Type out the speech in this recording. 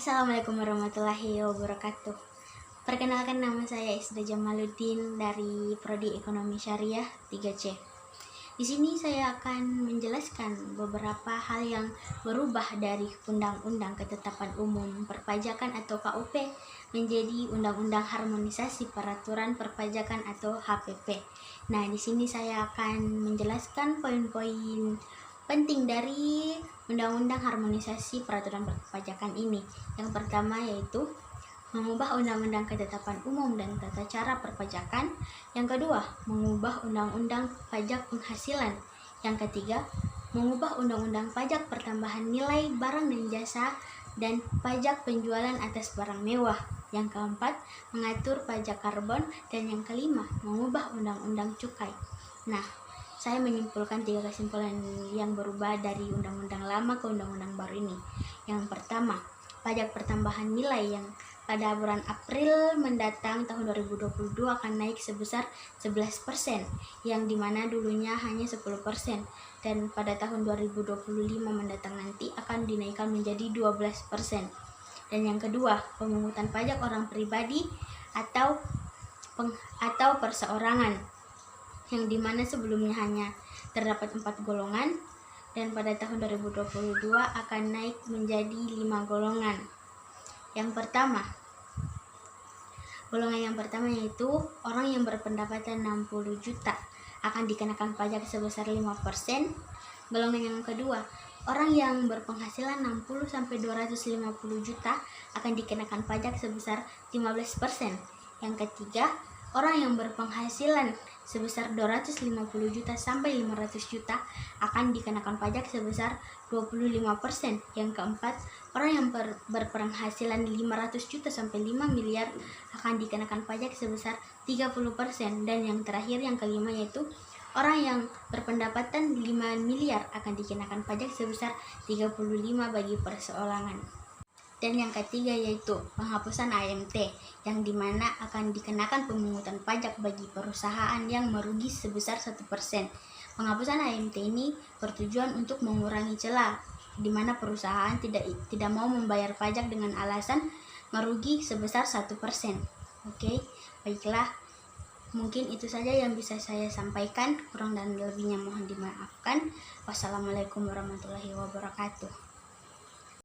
Assalamualaikum warahmatullahi wabarakatuh. Perkenalkan, nama saya Isda Jamaluddin dari Prodi Ekonomi Syariah 3C. Di sini saya akan menjelaskan beberapa hal yang berubah dari Undang-Undang Ketetapan Umum Perpajakan atau KUP menjadi Undang-Undang Harmonisasi Peraturan Perpajakan atau HPP. Nah, di sini saya akan menjelaskan poin-poin penting dari Undang-Undang Harmonisasi Peraturan Perpajakan ini. Yang pertama yaitu mengubah Undang-Undang Ketetapan Umum dan Tata Cara Perpajakan. Yang kedua, mengubah Undang-Undang Pajak Penghasilan. Yang ketiga, mengubah Undang-Undang Pajak Pertambahan Nilai Barang dan Jasa dan pajak penjualan atas barang mewah. Yang keempat, mengatur pajak karbon. Dan yang kelima, mengubah Undang-Undang Cukai. Nah, saya menyimpulkan 3 kesimpulan yang berubah dari undang-undang lama ke undang-undang baru ini. Yang pertama, pajak pertambahan nilai yang pada bulan April mendatang tahun 2022 akan naik sebesar 11%, yang dimana dulunya hanya 10%, dan pada tahun 2025 mendatang nanti akan dinaikkan menjadi 12%. Dan yang kedua, pemungutan pajak orang pribadi atau perseorangan, yang dimana sebelumnya hanya terdapat 4 golongan dan pada tahun 2022 akan naik menjadi 5 golongan. Golongan yang pertama yaitu orang yang berpendapatan 60 juta akan dikenakan pajak sebesar 5%. Golongan yang kedua, orang yang berpenghasilan 60 sampai 250 juta akan dikenakan pajak sebesar 15%. Yang ketiga, orang yang berpenghasilan sebesar 250 juta sampai 500 juta akan dikenakan pajak sebesar 25%. Yang keempat, orang yang berpenghasilan 500 juta sampai 5 miliar akan dikenakan pajak sebesar 30%. Dan yang terakhir, yang kelima, yaitu orang yang berpendapatan 5 miliar akan dikenakan pajak sebesar 35 bagi perseorangan. Dan yang ketiga yaitu penghapusan AMT, yang dimana akan dikenakan pemungutan pajak bagi perusahaan yang merugi sebesar 1%. Penghapusan AMT ini bertujuan untuk mengurangi celah di mana perusahaan tidak mau membayar pajak dengan alasan merugi sebesar 1%. Oke, baiklah. Mungkin itu saja yang bisa saya sampaikan. Kurang dan lebihnya mohon dimaafkan. Wassalamualaikum warahmatullahi wabarakatuh.